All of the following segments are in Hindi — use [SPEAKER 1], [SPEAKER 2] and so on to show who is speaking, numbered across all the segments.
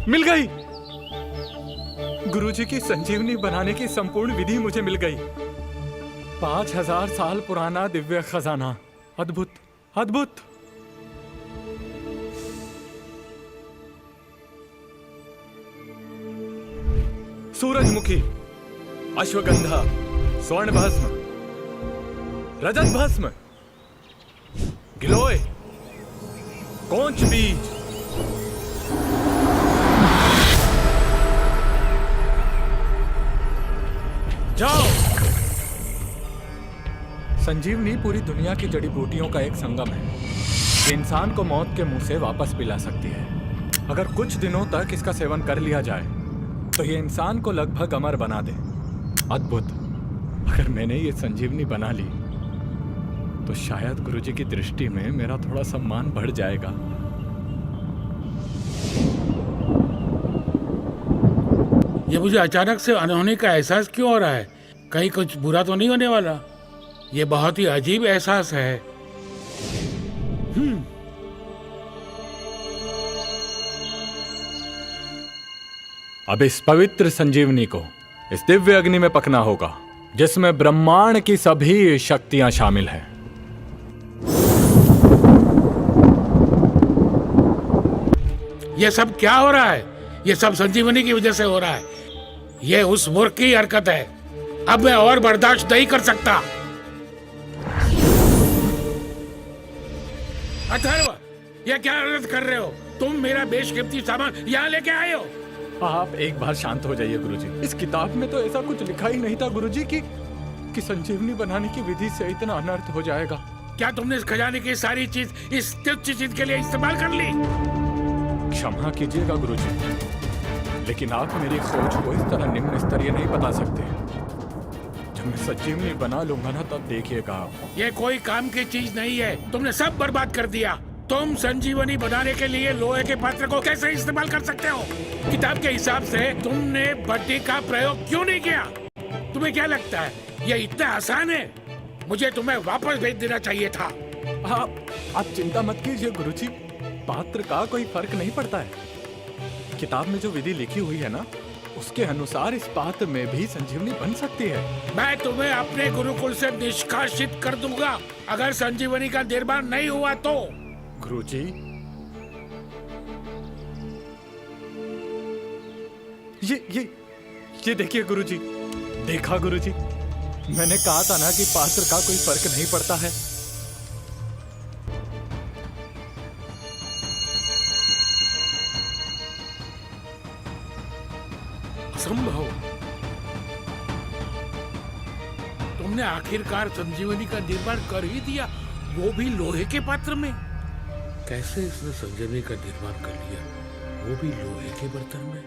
[SPEAKER 1] मिल गई। गुरुजी की संजीवनी बनाने की संपूर्ण विधि मुझे मिल गई। 5000 साल पुराना दिव्य खजाना। अद्भुत, अद्भुत। सूरजमुखी, अश्वगंधा, स्वर्ण भस्म, रजत भस्म, गिलोय, कोंच बीज, जाओ। संजीवनी पूरी दुनिया की जड़ी बूटियों का एक संगम है। ये इंसान को मौत के मुंह से वापस पिला सकती है। अगर कुछ दिनों तक इसका सेवन कर लिया जाए तो ये इंसान को लगभग अमर बना दे। अद्भुत। अगर मैंने ये संजीवनी बना ली तो शायद गुरुजी की दृष्टि में मेरा थोड़ा सम्मान बढ़ जाएगा।
[SPEAKER 2] ये मुझे अचानक से अनहोनी का एहसास क्यों हो रहा है? कहीं कुछ बुरा तो नहीं होने वाला? ये बहुत ही अजीब एहसास है।
[SPEAKER 1] अब इस पवित्र संजीवनी को इस दिव्य अग्नि में पकना होगा जिसमें ब्रह्मांड की सभी शक्तियां शामिल हैं।
[SPEAKER 2] ये सब क्या हो रहा है? ये सब संजीवनी की वजह से हो रहा है। ये उस मूर्ख की हरकत है। अब मैं और बर्दाश्त नहीं कर सकता। अथर्व, ये क्या हरकत कर रहे हो? तुम मेरा बेशकीमती सामान यहाँ लेके आए हो।
[SPEAKER 1] आप एक बार शांत हो जाइए गुरुजी। इस किताब में तो ऐसा कुछ लिखा ही नहीं था गुरुजी कि संजीवनी बनाने की विधि से इतना अनर्थ हो जाएगा।
[SPEAKER 2] क्या तुमने इस खजाने की सारी चीज इस तुच्छ चीज के लिए इस्तेमाल कर ली?
[SPEAKER 1] क्षमा कीजिएगा गुरुजी, लेकिन आप मेरी खोज को इस तरह निम्न स्तरीय नहीं बता सकते। जब मैं संजीवनी बना लूंगा ना तब देखिएगा आप।
[SPEAKER 2] ये कोई काम की चीज नहीं है। तुमने सब बर्बाद कर दिया। तुम संजीवनी बनाने के लिए लोहे के पात्र को कैसे इस्तेमाल कर सकते हो? किताब के हिसाब से तुमने भट्टी का प्रयोग क्यों नहीं किया? तुम्हें क्या लगता है ये इतना आसान है? मुझे तुम्हें वापस भेज देना चाहिए था।
[SPEAKER 1] आप चिंता मत कीजिए गुरुजी, पात्र का कोई फर्क नहीं पड़ता है। किताब में जो विधि लिखी हुई है ना, उसके अनुसार इस पात्र में भी संजीवनी बन सकती है।
[SPEAKER 2] मैं तुम्हें अपने गुरुकुल से निष्कासित कर दूंगा अगर संजीवनी का निर्माण नहीं हुआ तो।
[SPEAKER 1] गुरुजी, ये देखिए गुरुजी। देखा गुरुजी, मैंने कहा था ना कि पात्र का कोई फर्क नहीं पड़ता है।
[SPEAKER 2] असंभव। तुमने आखिरकार संजीवनी का निर्माण कर ही दिया, वो भी लोहे के पात्र में। कैसे इसने संजीवनी का निर्माण कर लिया, वो भी लोहे के बर्तन में?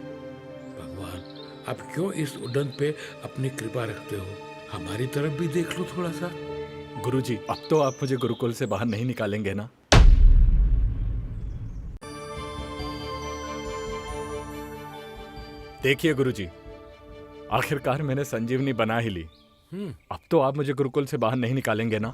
[SPEAKER 2] भगवान, अब क्यों इस उद्दंड पे अपनी कृपा रखते हो? हमारी तरफ भी देख लो थोड़ा सा।
[SPEAKER 1] गुरुजी, अब तो आप मुझे गुरुकुल से बाहर नहीं निकालेंगे ना? देखिए गुरुजी, आखिरकार मैंने संजीवनी बना ही ली। अब तो आप मुझे गुरुकुल से बाहर नहीं निकालेंगे ना?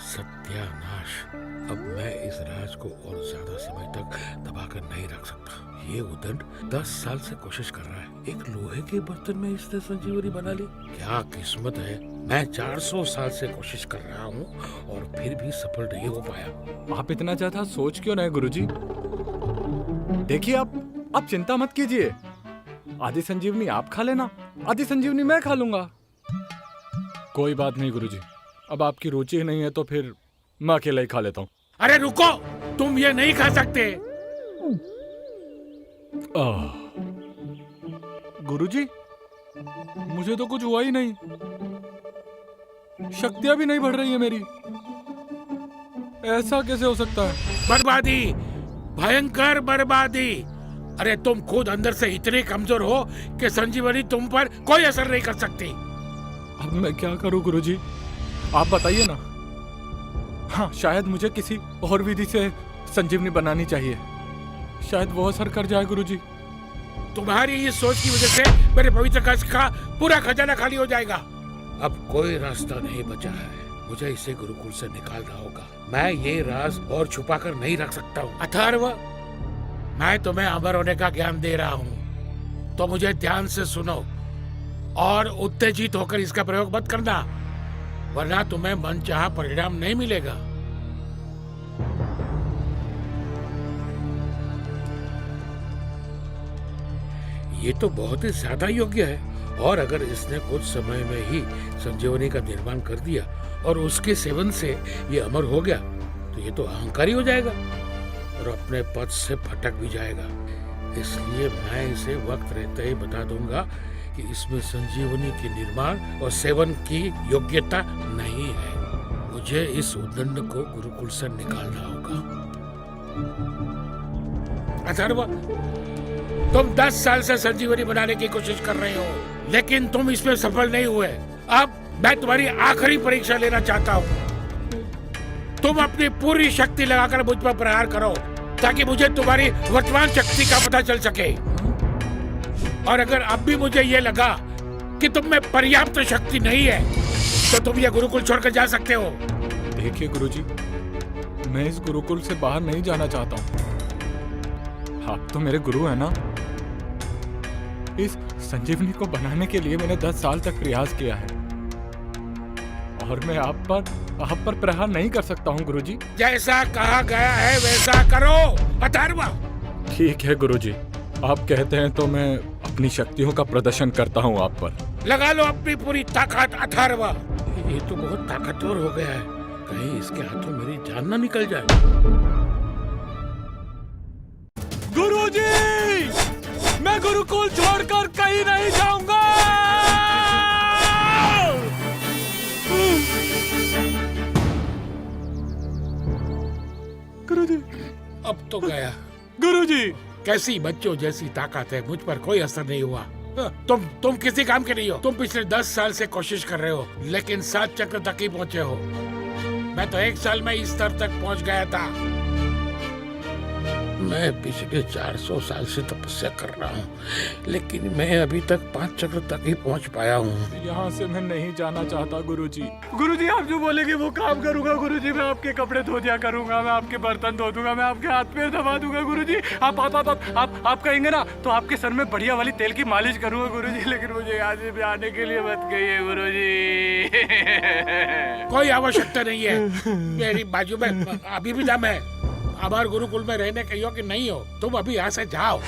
[SPEAKER 2] सत्यानाश। अब मैं इस राज को और ज्यादा समय तक दबा कर नहीं रख सकता। ये उदंड 10 साल से कोशिश कर रहा है। एक लोहे के बर्तन में इसने संजीवनी बना ली। क्या किस्मत है। मैं 400 साल से कोशिश कर रहा हूँ और फिर भी सफल नहीं हो पाया।
[SPEAKER 1] आप इतना ज्यादा सोच क्यों रहे गुरुजी? देखिए, आप चिंता मत कीजिए। आधी संजीवनी आप खा लेना, आधी संजीवनी मैं खा लूंगा। कोई बात नहीं गुरुजी, अब आपकी रुचि नहीं है तो फिर मैं अकेला ही खा लेता हूँ।
[SPEAKER 2] अरे रुको, तुम ये नहीं खा सकते।
[SPEAKER 1] गुरुजी, मुझे तो कुछ हुआ ही नहीं। शक्तियां भी नहीं बढ़ रही है मेरी। ऐसा कैसे हो सकता है?
[SPEAKER 2] बर्बादी, भयंकर बर्बादी। अरे तुम खुद अंदर से इतने कमजोर हो कि संजीवनी तुम पर कोई असर नहीं कर सकती।
[SPEAKER 1] अब मैं क्या करूं गुरुजी, आप बताइए ना। हाँ, शायद मुझे किसी और विधि से संजीवनी बनानी चाहिए। शायद वो असर कर जाए गुरुजी।
[SPEAKER 2] तुम्हारी इस सोच की वजह से मेरे पवित्र कलश का पूरा खजाना खाली हो जाएगा। अब कोई रास्ता नहीं बचा है। मुझे इसे गुरुकुल से निकालना होगा। मैं ये राज और छुपा कर नहीं रख सकता हूँ। अथर्व, मैं तुम्हें अमर होने का ज्ञान दे रहा हूँ, तो मुझे ध्यान से सुनो और उत्तेजित होकर इसका प्रयोग मत करना, वरना तुम्हें मनचाहा परिणाम नहीं मिलेगा। ये तो बहुत ही ज्यादा योग्य है, और अगर इसने कुछ समय में ही संजीवनी का निर्माण कर दिया और उसके सेवन से ये अमर हो गया, तो ये तो अहंकारी हो जाएगा और अपने पद से भटक भी जाएगा। इसलिए मैं इसे वक्त रहते ही बता दूंगा कि इसमें संजीवनी के निर्माण और सेवन की योग्यता नहीं है। मुझे इस उद्दंड को गुरुकुल से निकालना होगा। अथर्व, तुम 10 साल से संजीवनी बनाने की कोशिश कर रहे हो, लेकिन तुम इसमें सफल नहीं हुए। अब मैं तुम्हारी आखिरी परीक्षा लेना चाहता हूँ। तुम अपनी पूरी शक्ति लगाकर मुझ पर प्रहार करो, ताकि मुझे तुम्हारी वर्तमान शक्ति का पता चल सके। और अगर अब भी मुझे ये लगा कि तुम में पर्याप्त शक्ति नहीं है, तो तुम ये गुरुकुल छोड़कर जा सकते हो।
[SPEAKER 1] देखिए गुरुजी, मैं इस गुरुकुल से बाहर नहीं जाना चाहता हूँ। आप तो मेरे गुरु हैं ना। इस संजीवनी को बनाने के लिए मैंने 10 साल तक प्रयास किया है, और मैं आप पर प्रहार नहीं कर सकता हूँ गुरुजी।
[SPEAKER 2] जैसा कहा गया है वैसा करो अथर्व।
[SPEAKER 1] ठीक है गुरुजी, आप कहते हैं तो मैं अपनी शक्तियों का प्रदर्शन करता हूँ आप पर।
[SPEAKER 2] लगा लो अपनी पूरी ताकत अथर्व। ये तो बहुत ताकतवर हो गया है, कहीं इसके हाथों मेरी जान ना निकल जाए।
[SPEAKER 1] गुरुजी, मैं गुरुकुल छोड़कर कहीं नहीं जाऊंगा। गुरुजी,
[SPEAKER 2] अब तो गया।
[SPEAKER 1] गुरुजी,
[SPEAKER 2] कैसी बच्चों जैसी ताकत है, मुझ पर कोई असर नहीं हुआ। तुम किसी काम के नहीं हो। तुम पिछले 10 साल से कोशिश कर रहे हो, लेकिन 7 चक्र तक ही पहुँचे हो। मैं तो 1 साल में इस स्तर तक पहुँच गया था। मैं पिछले 400 साल से तपस्या कर रहा हूँ, लेकिन मैं अभी तक 5 चक्र तक ही पहुँच पाया हूँ।
[SPEAKER 1] यहाँ से मैं नहीं जाना चाहता गुरुजी। गुरुजी, आप जो बोलेंगे वो काम करूंगा गुरुजी। मैं आपके कपड़े धो दिया करूंगा, मैं आपके बर्तन धो दूंगा, मैं आपके हाथ पैर दबा दूंगा गुरुजी। आप कहेंगे ना तो आपके सर में बढ़िया वाली तेल की मालिश करूंगा गुरुजी। लेकिन मुझे यहाँ से आने के लिए मत कहिए गुरुजी।
[SPEAKER 2] कोई आवश्यकता नहीं है, मेरी बाजू में अभी भी दम है। अमर गुरुकुल में रहने के योग्य नहीं हो, तुम अभी यहाँ से जाओ।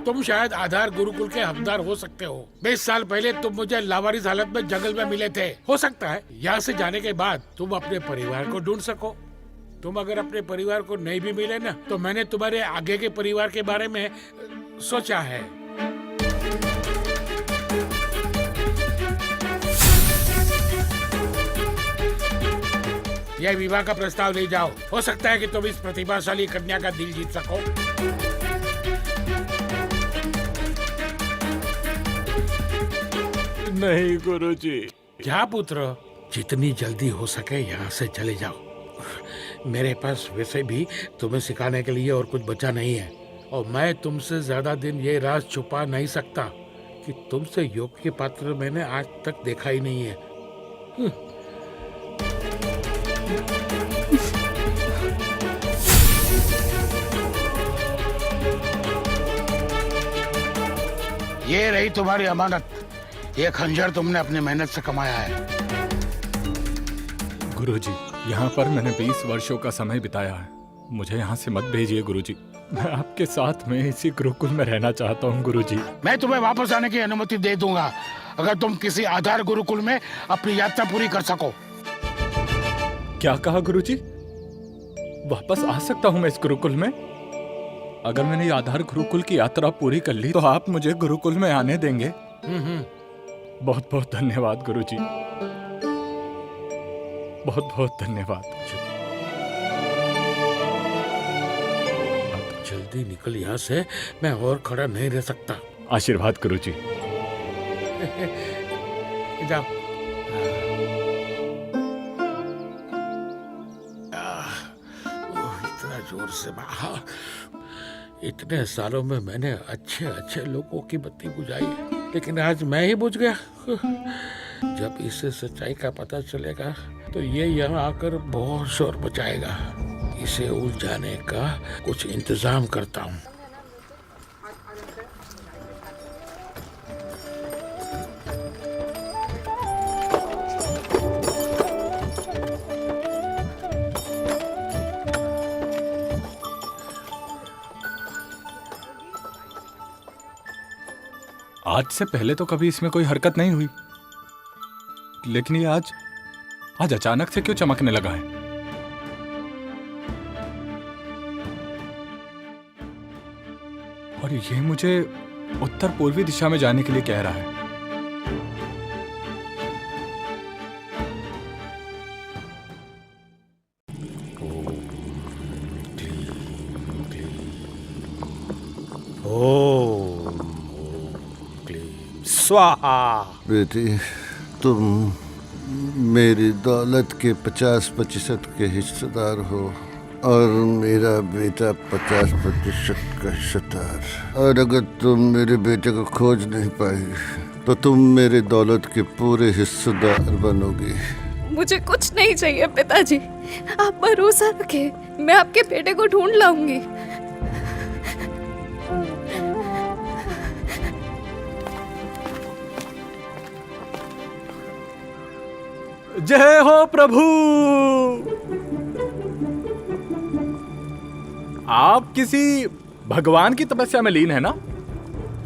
[SPEAKER 2] तुम शायद आधार गुरुकुल के हकदार हो सकते हो। 20 साल पहले तुम मुझे लावारिस हालत में जंगल में मिले थे। हो सकता है यहाँ से जाने के बाद तुम अपने परिवार को ढूंढ सको। तुम अगर अपने परिवार को नहीं भी मिले ना, तो मैंने तुम्हारे आगे के परिवार के बारे में सोचा है। यह विवाह का प्रस्ताव ले जाओ। हो सकता है कि तुम इस प्रतिभाशाली कन्या का दिल जीत सको।
[SPEAKER 1] नहीं गुरुजी।
[SPEAKER 2] जा पुत्र, जितनी जल्दी हो सके यहाँ से चले जाओ। मेरे पास वैसे भी तुम्हें सिखाने के लिए और कुछ बचा नहीं है, और मैं तुमसे ज्यादा दिन ये राज छुपा नहीं सकता कि तुमसे योग के पात्र मैंने आज तक देखा ही नहीं है। ये रही तुम्हारी अमानत। ये खंजर तुमने अपनी मेहनत से कमाया है।
[SPEAKER 1] गुरुजी, यहाँ पर मैंने 20 वर्षों का समय बिताया है। मुझे यहाँ से मत भेजिए गुरुजी। मैं आपके साथ में इसी गुरुकुल में रहना चाहता हूँ गुरुजी।
[SPEAKER 2] मैं तुम्हें वापस आने की अनुमति दे दूंगा, अगर तुम किसी आधार गुरुकुल में अपनी यात्रा पूरी कर सको।
[SPEAKER 1] क्या कहा गुरुजी? वापस आ सकता हूँ मैं इस गुरुकुल में? अगर मैंने आधार गुरुकुल की यात्रा पूरी कर ली, तो आप मुझे गुरुकुल में आने देंगे? बहुत बहुत धन्यवाद गुरुजी, बहुत बहुत धन्यवाद।
[SPEAKER 2] अब जल्दी निकल यहाँ से, मैं और खड़ा नहीं रह सकता।
[SPEAKER 1] आशीर्वाद गुरुजी।
[SPEAKER 2] जाओ। इतना जोर से बाहर। इतने सालों में मैंने अच्छे अच्छे लोगों की बत्ती बुझाई है, लेकिन आज मैं ही बुझ गया। जब इसे सच्चाई का पता चलेगा तो ये यहाँ आकर बहुत शोर मचाएगा। इसे उलझाने का कुछ इंतजाम करता हूँ।
[SPEAKER 1] आज से पहले तो कभी इसमें कोई हरकत नहीं हुई, लेकिन ये आज अचानक से क्यों चमकने लगा है? और ये मुझे उत्तर पूर्वी दिशा में जाने के लिए कह रहा है।
[SPEAKER 3] ओम क्लीम स्वाहा।
[SPEAKER 4] बेटी, तुम मेरी दौलत के 50% के हिस्सेदार हो और मेरा बेटा 50% का हिस्सेदार। और अगर तुम मेरे बेटे को खोज नहीं पाई तो तुम मेरे दौलत के पूरे हिस्सेदार बनोगी।
[SPEAKER 5] मुझे कुछ नहीं चाहिए पिताजी, आप भरोसा रखें, मैं आपके बेटे को ढूंढ लाऊंगी।
[SPEAKER 1] जय हो प्रभु। आप किसी भगवान की तपस्या में लीन है ना?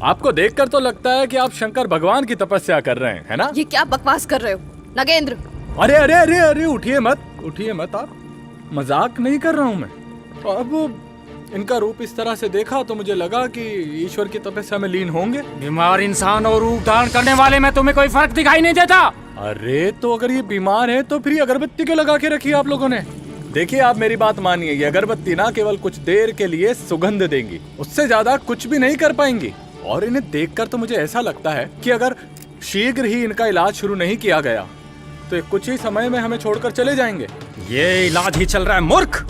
[SPEAKER 1] आपको देखकर तो लगता है कि आप शंकर भगवान की तपस्या कर रहे हैं, है ना?
[SPEAKER 5] ये क्या बकवास कर रहे हो नगेंद्र?
[SPEAKER 1] अरे अरे अरे अरे, उठिए मत आप। मजाक नहीं कर रहा हूं मैं। तो अब इनका रूप इस तरह से देखा तो मुझे लगा कि ईश्वर की तपस्या में लीन होंगे।
[SPEAKER 3] बीमार इंसान और रूप धारण करने वाले में तुम्हें कोई फर्क दिखाई नहीं देता?
[SPEAKER 1] अरे तो अगर ये बीमार है तो फिर ये अगरबत्ती क्यों लगा के रखी है आप लोगों ने? देखिए, आप मेरी बात मानिए, ये अगरबत्ती ना केवल कुछ देर के लिए सुगंध देंगी, उससे ज्यादा कुछ भी नहीं कर पाएंगी। और इन्हें देखकर तो मुझे ऐसा लगता है कि अगर शीघ्र ही इनका इलाज शुरू नहीं किया गया तो ये कुछ ही समय में हमें छोड़कर चले जाएंगे।
[SPEAKER 3] ये इलाज ही चल रहा है मूर्ख।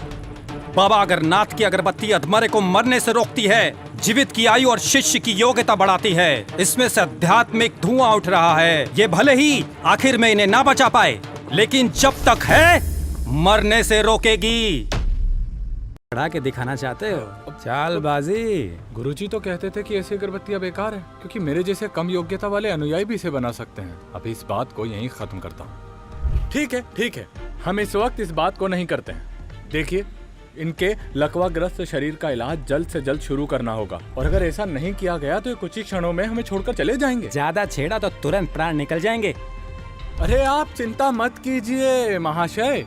[SPEAKER 3] बाबा अगरनाथ की अगरबत्ती अधमरे को मरने से रोकती है, जीवित की आयु और शिष्य की योग्यता बढ़ाती है। इसमें से आध्यात्मिक धुआं उठ रहा है। ये भले ही आखिर में इन्हें ना बचा पाए, लेकिन जब तक है मरने से रोकेगी। बढ़ा के दिखाना चाहते हो? चालबाजी।
[SPEAKER 1] गुरुजी तो कहते थे कि ऐसी अगरबत्तियां बेकार है, क्योंकि मेरे जैसे कम योग्यता वाले अनुयायी भी इसे बना सकते हैं। अभी इस बात को यहीं खत्म करता हूँ। ठीक है, हम इस वक्त इस बात को नहीं करते हैं। देखिए, इनके लकवाग्रस्त शरीर का इलाज जल्द से जल्द शुरू करना होगा, और अगर ऐसा नहीं किया गया तो ये कुछ ही क्षणों में हमें छोड़कर चले जाएंगे।
[SPEAKER 3] ज्यादा छेड़ा तो तुरंत प्राण निकल जाएंगे।
[SPEAKER 1] अरे आप चिंता मत कीजिए महाशय।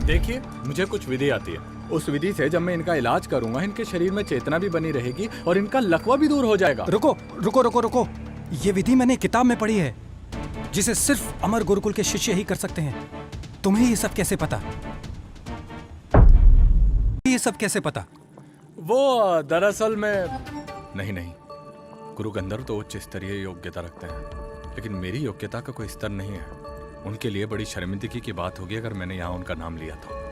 [SPEAKER 1] देखिए, मुझे कुछ विधि आती है। उस विधि से जब मैं इनका इलाज करूंगा, इनके शरीर में चेतना भी बनी रहेगी और इनका लकवा भी दूर हो जाएगा।
[SPEAKER 3] रुको। ये विधि मैंने किताब में पढ़ी है, जिसे सिर्फ अमर गुरुकुल के शिष्य ही कर सकते हैं। तुम्हें ये सब कैसे पता?
[SPEAKER 1] वो दरअसल में नहीं, गुरु गंधर्व तो उच्च स्तरीय योग्यता रखते हैं, लेकिन मेरी योग्यता का कोई स्तर नहीं है। उनके लिए बड़ी शर्मिंदगी की बात होगी अगर मैंने यहाँ उनका नाम लिया तो।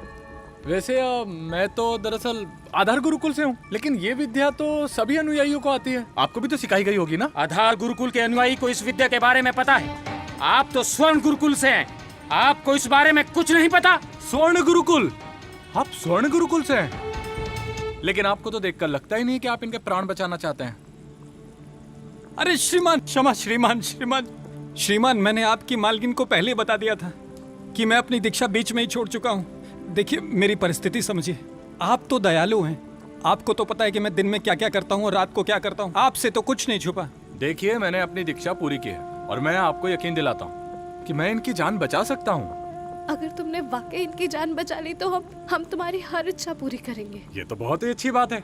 [SPEAKER 1] वैसे मैं तो दरअसल आधार गुरुकुल से हूँ, लेकिन ये विद्या तो सभी अनुयायियों को आती है। आपको भी तो सिखाई गई होगी ना?
[SPEAKER 6] आधार गुरुकुल के अनुयायी को इस विद्या के बारे में पता है। आप तो स्वर्ण गुरुकुल से हैं, आपको इस बारे में कुछ नहीं पता।
[SPEAKER 1] स्वर्ण गुरुकुल? आप स्वर्ण गुरुकुल से हैं? लेकिन आपको तो देखकर लगता ही नहीं कि आप इनके प्राण बचाना चाहते हैं।
[SPEAKER 3] अरे श्रीमान, क्षमा श्रीमान, मैंने आपकी मालकिन को पहले बता दिया था कि मैं अपनी दीक्षा बीच में ही छोड़ चुका हूँ। देखिए, मेरी परिस्थिति समझिए। आप तो दयालु हैं, आपको तो पता है कि मैं दिन में क्या क्या करता हूँ और रात को क्या करता हूँ। आपसे तो कुछ नहीं छुपा।
[SPEAKER 1] देखिए, मैंने अपनी दीक्षा पूरी की है और मैं आपको यकीन दिलाता हूँ कि मैं इनकी जान बचा सकता हूँ।
[SPEAKER 5] अगर तुमने वाकई इनकी जान बचा ली तो हम तुम्हारी हर इच्छा पूरी करेंगे।
[SPEAKER 1] ये तो बहुत ही अच्छी बात है।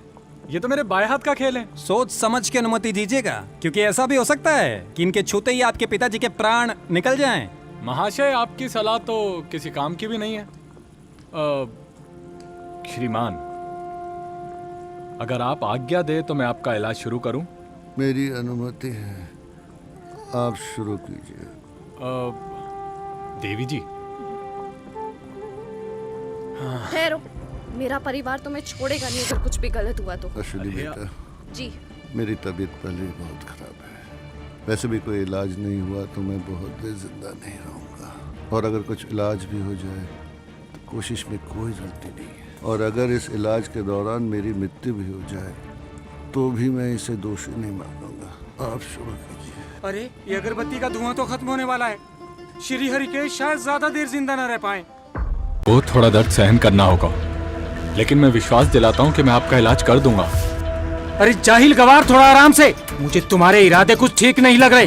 [SPEAKER 1] ये तो मेरे बाएं हाथ का खेल है।
[SPEAKER 3] सोच समझ के अनुमति दीजिएगा, क्योंकि ऐसा भी हो सकता है कि इनके छूते ही आपके पिताजी के प्राण निकल जाएं।
[SPEAKER 1] महाशय, आपकी सलाह तो किसी काम की भी नहीं है। श्रीमान, अगर आप आज्ञा दे तो मैं आपका इलाज शुरू करूं?
[SPEAKER 4] मेरी अनुमति है, आप शुरू कीजिए।
[SPEAKER 1] देवी जी,
[SPEAKER 5] ठहरो, मेरा परिवार तुम्हें छोड़ेगा नहीं अगर कुछ भी गलत हुआ तो।
[SPEAKER 4] अश्विनी बेटा
[SPEAKER 5] जी,
[SPEAKER 4] मेरी तबीयत पहले ही बहुत खराब है। वैसे भी कोई इलाज नहीं हुआ तो मैं बहुत देर जिंदा नहीं रहूंगा, और अगर कुछ इलाज भी हो जाए तो कोशिश में कोई गलती नहीं है। और अगर इस इलाज के दौरान मेरी मृत्यु भी हो जाए तो भी मैं इसे दोषी नहीं मानूंगा। आप शुरू कीजिए।
[SPEAKER 6] अरे ये अगरबत्ती का धुआं तो खत्म होने वाला है। श्री हरिकेश शायद ज्यादा देर जिंदा न रह पाए।
[SPEAKER 1] वो थोड़ा दर्द सहन करना होगा, लेकिन मैं विश्वास दिलाता हूँ कि मैं आपका इलाज कर दूंगा।
[SPEAKER 6] अरे जाहिल गवार, थोड़ा आराम से। मुझे तुम्हारे इरादे कुछ ठीक नहीं लग रहे।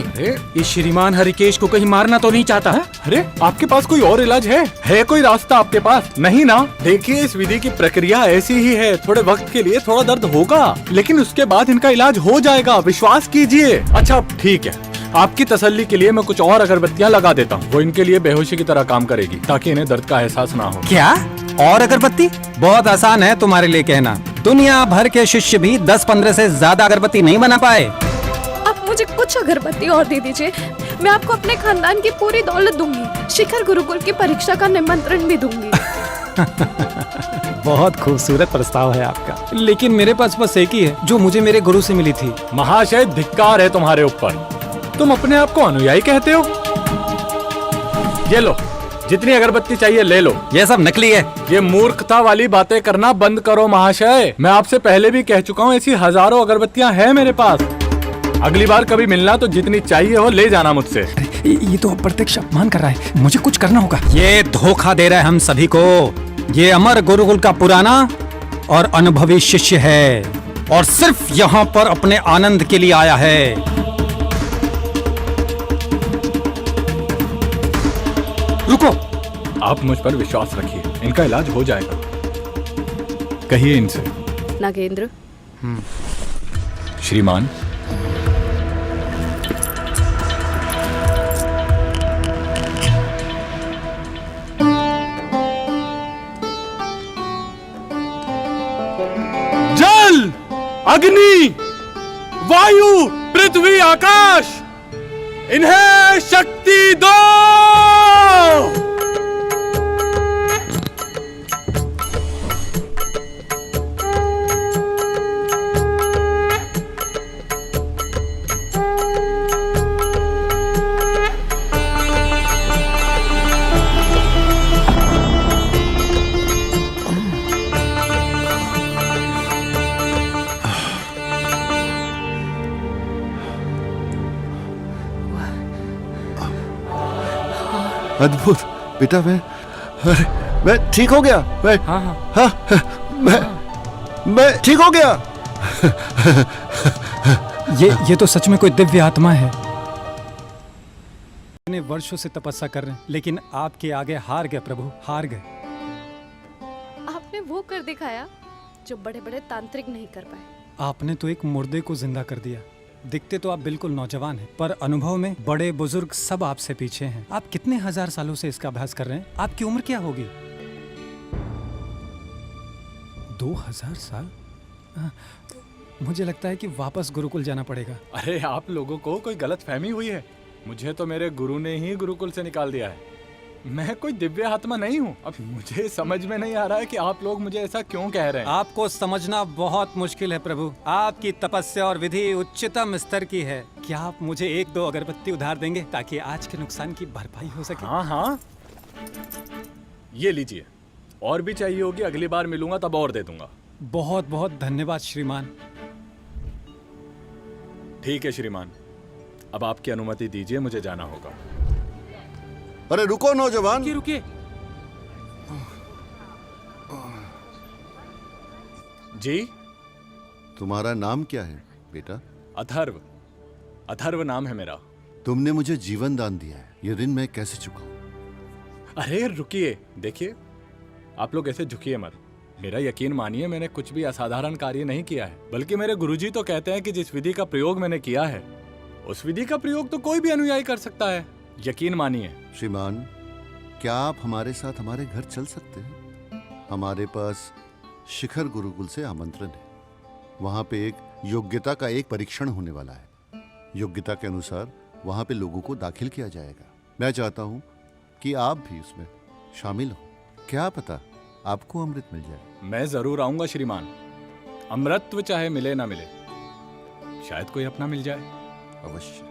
[SPEAKER 6] ये श्रीमान हरिकेश को कहीं मारना तो नहीं चाहता है?
[SPEAKER 1] अरे आपके पास कोई और इलाज है कोई रास्ता आपके पास? नहीं ना? देखिए इस विधि की प्रक्रिया ऐसी ही है, थोड़े वक्त के लिए थोड़ा दर्द होगा, लेकिन उसके बाद इनका इलाज हो जाएगा, विश्वास कीजिए। अच्छा ठीक है, आपकी तसल्ली के लिए मैं कुछ और अगरबत्तियाँ लगा देता हूँ, वो इनके लिए बेहोशी की तरह काम करेगी, ताकि इन्हें दर्द का एहसास ना हो।
[SPEAKER 3] क्या और अगरबत्ती? बहुत आसान है तुम्हारे लिए कहना। दुनिया भर के शिष्य भी 10-15 से ज्यादा अगरबत्ती नहीं बना पाए।
[SPEAKER 5] आप मुझे कुछ अगरबत्ती और दे दीजिए, मैं आपको अपने खानदान की पूरी दौलत दूंगी, शिखर गुरुकुल की परीक्षा का निमंत्रण भी दूंगी।
[SPEAKER 3] बहुत खूबसूरत प्रस्ताव है आपका, लेकिन मेरे पास बस एक ही है जो मुझे मेरे गुरु से मिली थी।
[SPEAKER 1] महाशय धिक्कार है तुम्हारे ऊपर, तुम अपने आप को अनुयायी कहते हो। ये लो, जितनी अगरबत्ती चाहिए ले लो।
[SPEAKER 3] ये सब नकली है।
[SPEAKER 1] ये मूर्खता वाली बातें करना बंद करो महाशय। मैं आपसे पहले भी कह चुका हूँ, ऐसी हजारों अगरबत्तियाँ हैं मेरे पास। अगली बार कभी मिलना तो जितनी चाहिए हो ले जाना मुझसे।
[SPEAKER 3] ये तो अप्रत्यक्ष अपमान कर रहा है, मुझे कुछ करना होगा। ये धोखा दे रहा है हम सभी को। ये अमर गुरुकुल का पुराना और अनुभवी शिष्य है और सिर्फ यहाँ पर अपने आनंद के लिए आया है। रुको,
[SPEAKER 1] आप मुझ पर विश्वास रखिए, इनका इलाज हो जाएगा। कहिए इनसे।
[SPEAKER 5] नागेंद्र,
[SPEAKER 1] श्रीमान, जल, अग्नि, वायु, पृथ्वी, आकाश, इन्हें शक्ति दो।
[SPEAKER 4] अद्भुत बेटा, मैं ठीक हो गया। मैं ठीक हो गया।
[SPEAKER 3] ये तो सच में कोई दिव्य आत्मा है। इतने वर्षों से तपस्या कर रहे हैं, लेकिन आपके आगे हार गए प्रभु, हार गए।
[SPEAKER 5] आपने वो कर दिखाया जो बड़े बड़े तांत्रिक नहीं कर पाए।
[SPEAKER 3] आपने तो एक मुर्दे को जिंदा कर दिया। दिखते तो आप बिल्कुल नौजवान हैं, पर अनुभव में बड़े बुजुर्ग सब आपसे पीछे हैं। आप कितने हजार सालों से इसका अभ्यास कर रहे हैं? आपकी उम्र क्या होगी? 2000 साल? मुझे लगता है कि वापस गुरुकुल जाना पड़ेगा।
[SPEAKER 1] अरे आप लोगों को कोई गलत फहमी हुई है। मुझे तो मेरे गुरु ने ही गुरुकुल से निकाल दिया है। मैं कोई दिव्य आत्मा नहीं हूँ। अब मुझे समझ में नहीं आ रहा है कि आप लोग मुझे ऐसा क्यों कह रहे हैं।
[SPEAKER 3] आपको समझना बहुत मुश्किल है प्रभु। आपकी तपस्या और विधि उच्चतम स्तर की है। क्या आप मुझे 1-2 अगरबत्ती उधार देंगे ताकि आज के नुकसान की भरपाई हो सके?
[SPEAKER 1] हाँ हाँ, ये लीजिए। और भी चाहिए होगी, अगली बार मिलूंगा तब और दे दूंगा।
[SPEAKER 3] बहुत बहुत धन्यवाद श्रीमान।
[SPEAKER 1] ठीक है श्रीमान, अब आपकी अनुमति दीजिए, मुझे जाना होगा।
[SPEAKER 4] अरे रुको नौजवान।
[SPEAKER 6] रुकिए।
[SPEAKER 1] जी,
[SPEAKER 4] तुम्हारा नाम क्या है बेटा?
[SPEAKER 1] अथर्व। अथर्व नाम है मेरा।
[SPEAKER 4] तुमने मुझे जीवन दान दिया है, ये ऋण मैं कैसे चुकाऊं?
[SPEAKER 1] अरे रुकिए, देखिए आप लोग ऐसे झुकिए मत। मेरा यकीन मानिए, मैंने कुछ भी असाधारण कार्य नहीं किया है, बल्कि मेरे गुरुजी तो कहते हैं कि जिस विधि का प्रयोग मैंने किया है उस विधि का प्रयोग तो कोई भी अनुयायी कर सकता है। यकीन मानिए।
[SPEAKER 4] श्रीमान, क्या आप हमारे साथ हमारे घर चल सकते हैं? हमारे पास शिखर गुरुकुल से आमंत्रण है। वहाँ पे एक योग्यता का एक परीक्षण होने वाला है। योग्यता के अनुसार वहाँ पे लोगों को दाखिल किया जाएगा। मैं चाहता हूँ कि आप भी उसमें शामिल हो। क्या पता आपको अमृत मिल जाए।
[SPEAKER 1] मैं जरूर आऊंगा श्रीमान। अमृतत्व चाहे मिले ना मिले, शायद कोई अपना मिल जाए।
[SPEAKER 4] अवश्य।